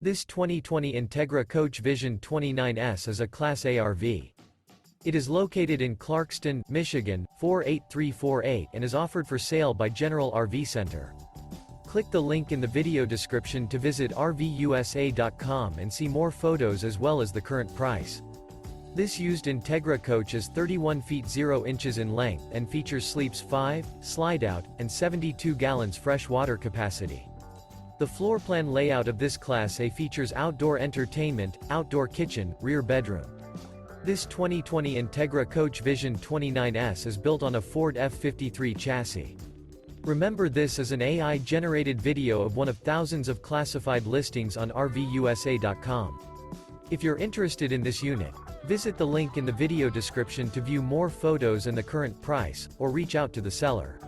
This 2020 Entegra Coach Vision 29S is a Class A RV. It is located in Clarkston, Michigan, 48348 and is offered for sale by General RV Center. Click the link in the video description to visit RVUSA.com and see more photos as well as the current price. This used Entegra coach is 31 feet 0 inches in length and features sleeps 5, Slideout, and 72 gallons fresh water capacity. The floor plan layout of this Class A features outdoor entertainment, outdoor kitchen, rear bedroom. This 2020 Entegra Coach Vision 29S is built on a Ford F53 chassis. Remember, this is an AI-generated video of one of thousands of classified listings on RVUSA.com. If you're interested in this unit, visit the link in the video description to view more photos and the current price, or reach out to the seller.